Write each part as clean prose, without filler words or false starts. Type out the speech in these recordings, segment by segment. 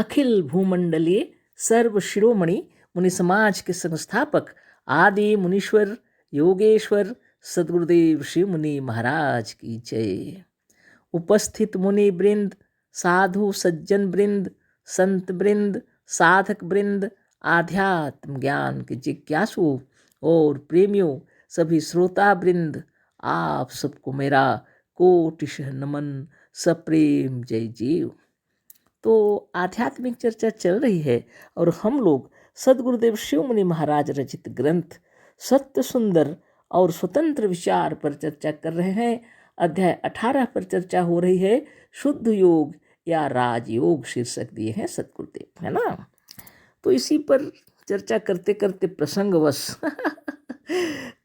अखिल भूमंडलीय सर्व शिरोमणि मुनि समाज के संस्थापक आदि मुनीश्वर योगेश्वर सदगुरुदेव शिव मुनि महाराज की जय। उपस्थित मुनि वृंद, साधु सज्जन वृंद, संत वृंद, साधक वृंद, आध्यात्म ज्ञान के जिज्ञासु और प्रेमियों, सभी श्रोता वृंद, आप सबको मेरा कोटिशः नमन, सप्रेम जय जीव। तो आध्यात्मिक चर्चा चल रही है और हम लोग सदगुरुदेव शिव मुनि महाराज रचित ग्रंथ सत्य सुंदर और स्वतंत्र विचार पर चर्चा कर रहे हैं। अध्याय 18 पर चर्चा हो रही है। शुद्ध योग या राजयोग शीर्षक दिए हैं सदगुरुदेव, है ना। तो इसी पर चर्चा करते करते प्रसंगवश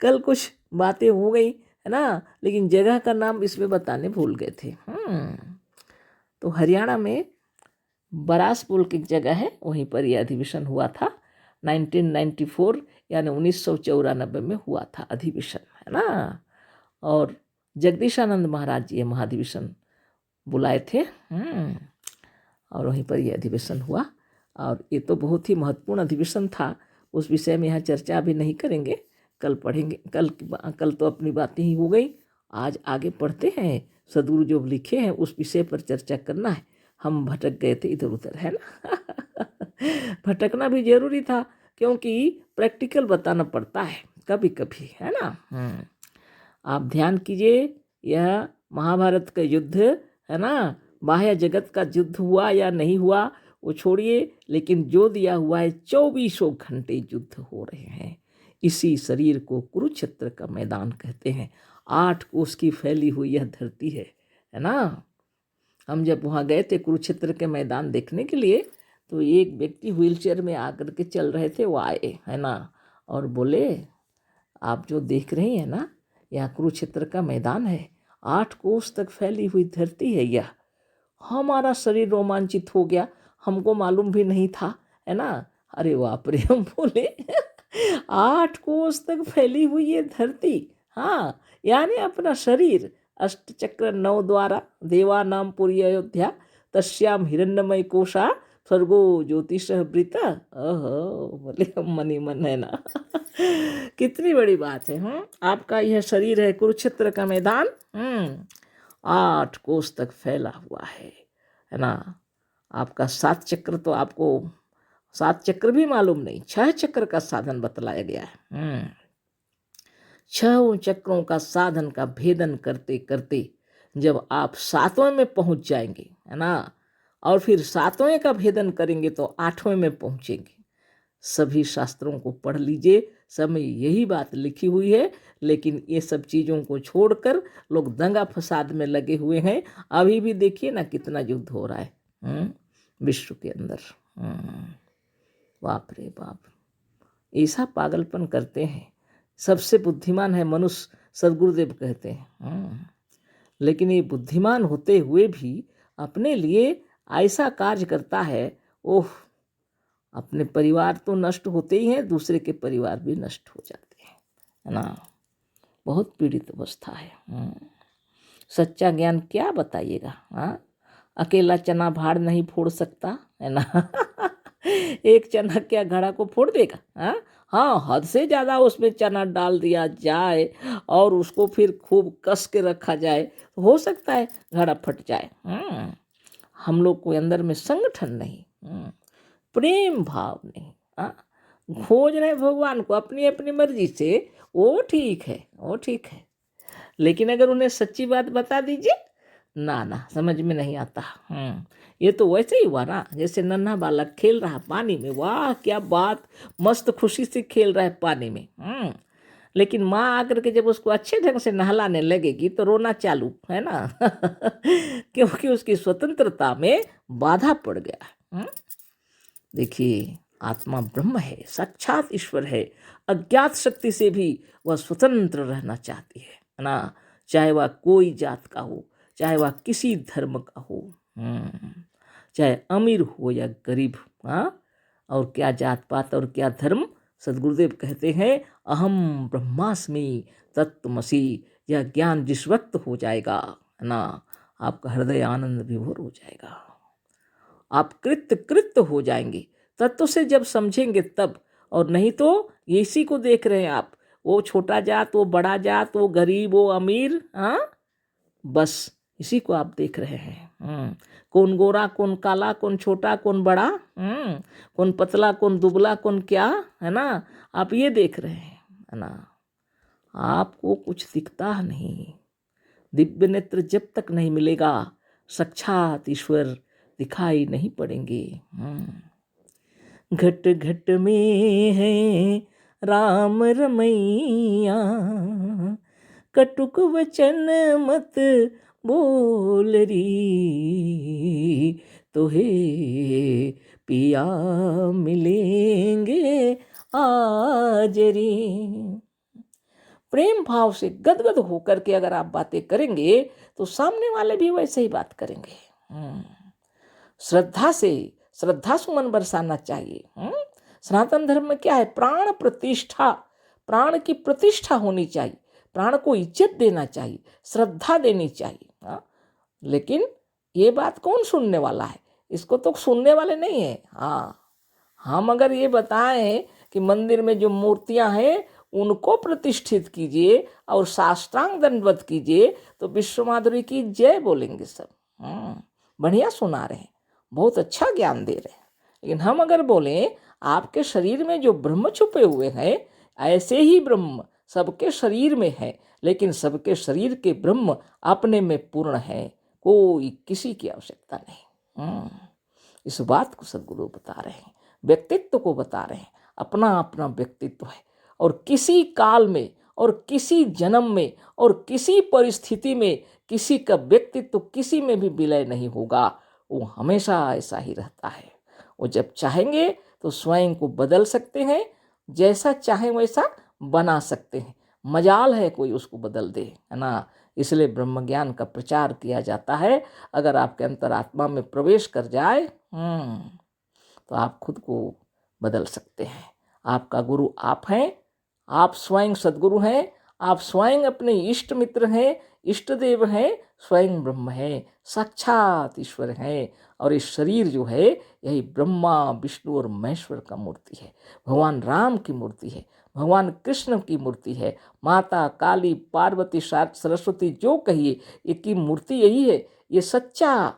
कल कुछ बातें हो गई, है ना, लेकिन जगह का नाम इसमें बताने भूल गए थे। तो हरियाणा में बरासपुर की जगह है, वहीं पर यह अधिवेशन हुआ था। 1994 यानी 1994 में हुआ था अधिवेशन, है ना। और जगदीशानंद महाराज जी ये महाधिवेशन बुलाए थे। और वहीं पर यह अधिवेशन हुआ और ये तो बहुत ही महत्वपूर्ण अधिवेशन था। उस विषय में यहाँ चर्चा भी नहीं करेंगे, कल पढ़ेंगे। कल तो अपनी बातें ही हो गई। आज आगे पढ़ते हैं। सदगुरु जो लिखे हैं उस विषय पर चर्चा करना है। हम भटक गए थे इधर उधर, है ना। भटकना भी जरूरी था क्योंकि प्रैक्टिकल बताना पड़ता है कभी कभी, है ना। आप ध्यान कीजिए, यह महाभारत का युद्ध, है ना, बाह्य जगत का युद्ध हुआ या नहीं हुआ वो छोड़िए, लेकिन जो दिया हुआ है 24 घंटे युद्ध हो रहे हैं। इसी शरीर को कुरुक्षेत्र का मैदान कहते हैं। 8 कोस की फैली हुई यह धरती है ना। हम जब वहाँ गए थे कुरुक्षेत्र के मैदान देखने के लिए, तो एक व्यक्ति व्हीलचेयर में आकर के चल रहे थे, वो आए, है ना, और बोले आप जो देख रही हैं ना, यह कुरुक्षेत्र का मैदान है, 8 कोस तक फैली हुई धरती है यह। हमारा शरीर रोमांचित हो गया, हमको मालूम भी नहीं था, है ना। अरे बाप रे, हम बोले 8 कोस तक फैली हुई ये धरती, हाँ, यानी अपना शरीर अष्टचक्र 9 द्वारा देवानाम पुरी अयोध्या तस्याम हिरण्यमय कोशा स्वर्गो ज्योतिष वृत। बोले हम मनी मन, है ना। कितनी बड़ी बात है। आपका यह शरीर है कुरुक्षेत्र का मैदान, 8 कोस तक फैला हुआ है ना। आपका 7 चक्र तो आपको 7 चक्र भी मालूम नहीं, 6 चक्र का साधन बतलाया गया है। 6 चक्रों का साधन का भेदन करते करते जब आप 7वें में पहुंच जाएंगे, है ना, और फिर 7वें का भेदन करेंगे तो 8वें में पहुंचेंगे। सभी शास्त्रों को पढ़ लीजिए, सब में यही बात लिखी हुई है। लेकिन ये सब चीज़ों को छोड़कर लोग दंगा फसाद में लगे हुए हैं। अभी भी देखिए ना कितना युद्ध हो रहा है विश्व के अंदर। बाप रे बाप, ऐसा पागलपन करते हैं। सबसे बुद्धिमान है मनुष्य, सदगुरुदेव कहते हैं। लेकिन ये बुद्धिमान होते हुए भी अपने लिए ऐसा कार्य करता है, ओह, अपने परिवार तो नष्ट होते ही हैं, दूसरे के परिवार भी नष्ट हो जाते हैं, है ना। बहुत पीड़ित अवस्था है। सच्चा ज्ञान क्या बताइएगा। अकेला चना भाड़ नहीं फोड़ सकता, है ना। एक चना क्या घड़ा को फोड़ देगा। हाँ, हद से ज़्यादा उसमें चना डाल दिया जाए और उसको फिर खूब कस के रखा जाए तो हो सकता है घड़ा फट जाए। हम लोग को अंदर में संगठन नहीं, प्रेम भाव नहीं, खोज रहे भगवान को अपनी अपनी मर्जी से, वो ठीक है, वो ठीक है। लेकिन अगर उन्हें सच्ची बात बता दीजिए, ना समझ में नहीं आता। ये तो वैसे ही हुआ ना, जैसे नन्हा बालक खेल रहा पानी में, वाह क्या बात, मस्त खुशी से खेल रहा है पानी में। लेकिन माँ आकर के जब उसको अच्छे ढंग से नहलाने लगेगी तो रोना चालू, है ना। क्योंकि उसकी स्वतंत्रता में बाधा पड़ गया है। देखिए, आत्मा ब्रह्म है, साक्षात ईश्वर है। अज्ञात शक्ति से भी वह स्वतंत्र रहना चाहती है ना। चाहे वह कोई जात का हो, चाहे वह किसी धर्म का हो, चाहे अमीर हो या गरीब। और क्या जात पात और क्या धर्म, सदगुरुदेव कहते हैं अहम ब्रह्मास्मि तत्त्वमसि। यह ज्ञान जिस वक्त हो जाएगा, है ना, आपका हृदय आनंद विभोर हो जाएगा। आप कृत्य कृत्य हो जाएंगे। तत्व से जब समझेंगे तब, और नहीं तो इसी को देख रहे हैं आप, वो छोटा जात, वो बड़ा जात, वो गरीब, वो अमीर, हाँ, बस इसी को आप देख रहे हैं। कौन गोरा, कौन काला, कौन छोटा, कौन बड़ा, कौन पतला, कौन दुबला, कौन क्या, है ना, आप ये देख रहे हैं, है ना। आपको कुछ दिखता नहीं। दिव्य नेत्र जब तक नहीं मिलेगा, साक्षात ईश्वर दिखाई नहीं पड़ेंगे। घट घट में है राम रमैया, कटुक वचन मत बोल री, तो हे पिया मिलेंगे आज री। प्रेम भाव से गदगद होकर के अगर आप बातें करेंगे तो सामने वाले भी वैसे ही बात करेंगे। श्रद्धा से श्रद्धा सुमन बरसाना चाहिए। सनातन धर्म में क्या है, प्राण प्रतिष्ठा, प्राण की प्रतिष्ठा होनी चाहिए, प्राण को इज्जत देना चाहिए, श्रद्धा देनी चाहिए। लेकिन ये बात कौन सुनने वाला है, इसको तो सुनने वाले नहीं है। हम अगर ये बताएं कि मंदिर में जो मूर्तियां हैं उनको प्रतिष्ठित कीजिए और साष्टांग दंडवत कीजिए, तो विश्व माधुरी की जय बोलेंगे सब। बढ़िया सुना रहे हैं, बहुत अच्छा ज्ञान दे रहे हैं। लेकिन हम अगर बोलें आपके शरीर में जो ब्रह्म छुपे हुए हैं, ऐसे ही ब्रह्म सबके शरीर में है, लेकिन सबके शरीर के ब्रह्म अपने में पूर्ण है, कोई किसी की आवश्यकता नहीं। इस बात को सद्गुरु बता रहे हैं, व्यक्तित्व को बता रहे हैं। अपना अपना व्यक्तित्व है, और किसी काल में और किसी जन्म में और किसी परिस्थिति में किसी का व्यक्तित्व किसी में भी विलय नहीं होगा, वो हमेशा ऐसा ही रहता है। वो जब चाहेंगे तो स्वयं को बदल सकते हैं, जैसा चाहें वैसा बना सकते हैं। मजाल है कोई उसको बदल दे, है ना। इसलिए ब्रह्म ज्ञान का प्रचार किया जाता है। अगर आपके अंतरात्मा में प्रवेश कर जाए तो आप खुद को बदल सकते हैं। आपका गुरु आप हैं, आप स्वयं सद्गुरु हैं, आप स्वयं अपने इष्ट मित्र हैं, इष्ट देव हैं, स्वयं ब्रह्म है, साक्षात ईश्वर है। और इस शरीर जो है यही ब्रह्मा विष्णु और महेश्वर का मूर्ति है, भगवान राम की मूर्ति है, भगवान कृष्ण की मूर्ति है, माता काली पार्वती सरस्वती जो कहिए ये की मूर्ति यही है। ये सच्चा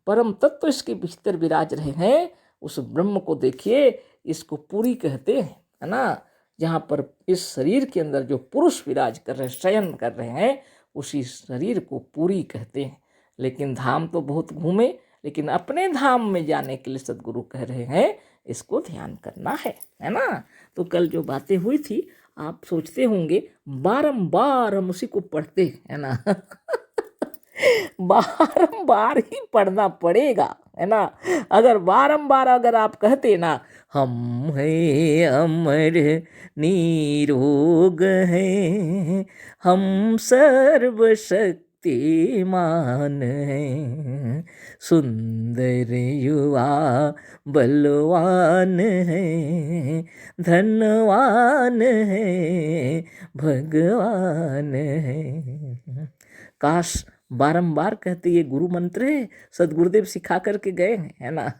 परम तत्व इसके भीतर विराज रहे हैं। उस ब्रह्म को देखिए, इसको पूरी कहते हैं, है ना। जहाँ पर इस शरीर के अंदर जो पुरुष विराज कर रहे हैं, शयन कर रहे हैं, उसी शरीर को पूरी कहते हैं। लेकिन धाम तो बहुत घूमे, लेकिन अपने धाम में जाने के लिए सद्गुरु कह रहे हैं इसको ध्यान करना है ना। तो कल जो बातें हुई थी आप सोचते होंगे बारंबार हम उसी को पढ़ते हैं ना बारंबार ही पढ़ना पड़ेगा, है ना। अगर बारंबार अगर आप कहते ना, हम है अमर निरोग है, हम सर्वशक्तिमान है, सुंदर युवा बलवान है, धनवान है, भगवान है। काश बारंबार कहते ये गुरु मंत्र है, सदगुरुदेव सिखा करके गए हैं, है ना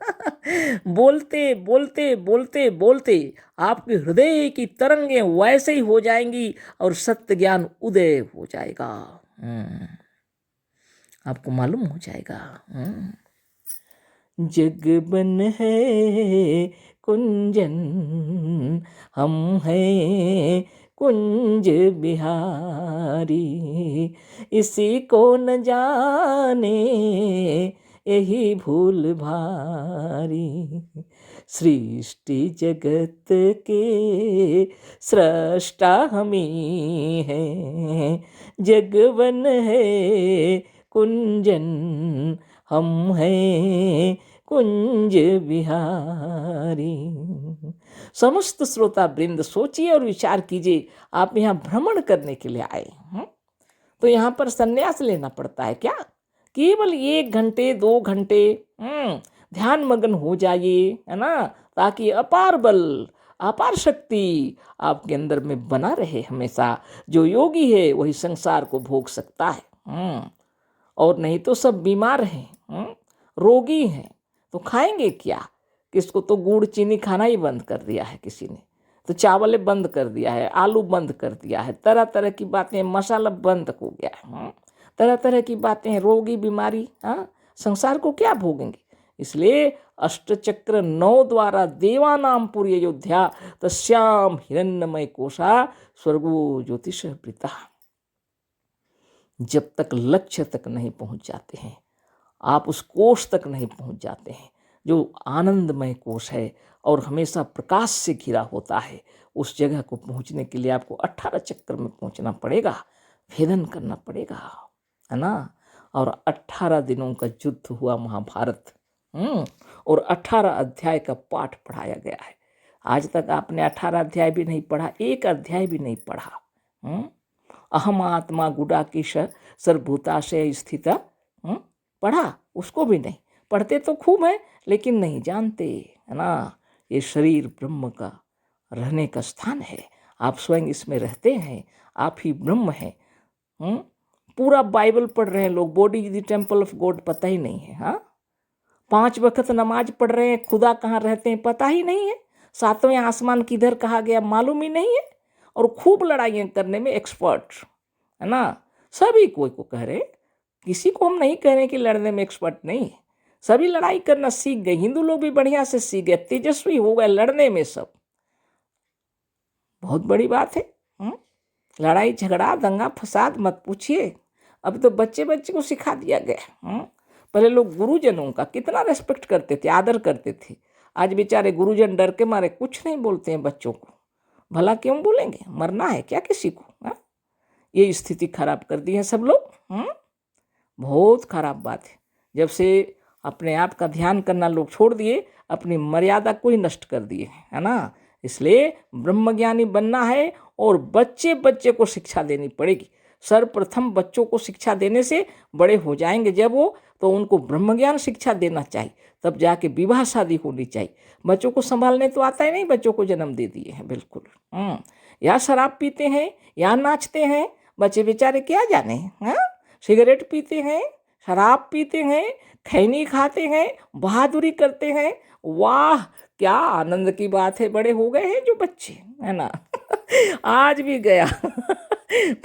बोलते बोलते बोलते बोलते आपके हृदय की तरंगें वैसे ही हो जाएंगी और सत्य ज्ञान उदय हो जाएगा। आपको मालूम हो जाएगा। जग बन है कुंजन, हम हैं कुंज बिहारी, इसी को न जाने यही भूल भारी, सृष्टि जगत के सृष्टा हम ही हैं, जगवन है कुंजन, हम हैं कुंज बिहारी। समस्त श्रोता वृंद सोचिए और विचार कीजिए, आप यहाँ भ्रमण करने के लिए आए तो यहाँ पर संन्यास लेना पड़ता है क्या? केवल 1 घंटे 2 घंटे ध्यान मग्न हो जाइए, है ना, ताकि अपार बल अपार शक्ति आपके अंदर में बना रहे हमेशा। जो योगी है वही संसार को भोग सकता है, और नहीं तो सब बीमार हैं, रोगी हैं। तो खाएंगे क्या? किसको तो गुड़ चीनी खाना ही बंद कर दिया है, किसी ने तो चावल बंद कर दिया है, आलू बंद कर दिया है, तरह तरह की बातें, मसाला बंद हो गया है, तरह तरह की बातें, रोगी बीमारी, संसार को क्या भोगेंगे? इसलिए अष्टचक्र 9 द्वारा देवानाम पुरी अयोध्या तस्याम हिरण्यमय कोशा स्वर्गो ज्योतिष प्रीता। जब तक लक्ष्य तक नहीं पहुंच जाते हैं, आप उस कोष तक नहीं पहुंच जाते हैं जो आनंदमय कोष है और हमेशा प्रकाश से घिरा होता है, उस जगह को पहुंचने के लिए आपको 18 चक्कर में पहुंचना पड़ेगा, भेदन करना पड़ेगा, है ना। और 18 दिनों का युद्ध हुआ महाभारत, और 18 अध्याय का पाठ पढ़ाया गया है। आज तक आपने 18 अध्याय भी नहीं पढ़ा, एक अध्याय भी नहीं पढ़ा। अहम आत्मा गुडाकेश सर्वभूताशय स्थित, पढ़ा? उसको भी नहीं। पढ़ते तो खूब है लेकिन नहीं जानते, है ना। ये शरीर ब्रह्म का रहने का स्थान है, आप स्वयं इसमें रहते हैं, आप ही ब्रह्म हैं। पूरा बाइबल पढ़ रहे हैं लोग, body is the temple of God पता ही नहीं है। 5 वक्त नमाज पढ़ रहे हैं, खुदा कहाँ रहते हैं पता ही नहीं है, 7वें आसमान किधर कहा गया मालूम ही नहीं है, और खूब लड़ाइयाँ करने में एक्सपर्ट, है ना। सभी कोई को कह रहे, किसी को हम नहीं कह रहे कि लड़ने में एक्सपर्ट नहीं है, सभी लड़ाई करना सीख गए, हिंदू लोग भी बढ़िया से सीख गए, तेजस्वी हो गए लड़ने में, सब बहुत बड़ी बात है। लड़ाई झगड़ा दंगा फसाद मत पूछिए, अब तो बच्चे बच्चे को सिखा दिया गया। पहले लोग गुरुजनों का कितना रेस्पेक्ट करते थे, आदर करते थे, आज बेचारे गुरुजन डर के मारे कुछ नहीं बोलते हैं बच्चों को। भला क्यों बोलेंगे, मरना है क्या किसी को? ये स्थिति खराब कर दी है सब लोग। बहुत खराब बात है, जब से अपने आप का ध्यान करना लोग छोड़ दिए, अपनी मर्यादा को ही नष्ट कर दिए, है ना। इसलिए ब्रह्मज्ञानी बनना है और बच्चे बच्चे को शिक्षा देनी पड़ेगी। सर्वप्रथम बच्चों को शिक्षा देने से बड़े हो जाएंगे जब वो, तो उनको ब्रह्मज्ञान शिक्षा देना चाहिए, तब जाके विवाह शादी होनी चाहिए। बच्चों को संभालने तो आता ही नहीं, बच्चों को जन्म दे दिए हैं बिल्कुल। या शराब पीते हैं या नाचते हैं, बच्चे बेचारे क्या जाने, सिगरेट पीते हैं, शराब पीते हैं, खैनी खाते हैं, बहादुरी करते हैं, वाह क्या आनंद की बात है, बड़े हो गए हैं जो बच्चे, है ना। आज भी गया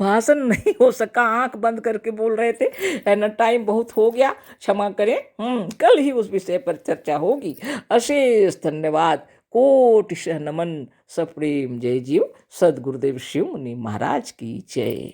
भाषण नहीं हो सका, आंख बंद करके बोल रहे थे, है ना। टाइम बहुत हो गया, क्षमा करें, कल ही उस विषय पर चर्चा होगी। अशेष धन्यवाद, कोटिशः नमन, सप्रेम जय जीव। सद्गुरुदेव शिव मुनि महाराज की जय।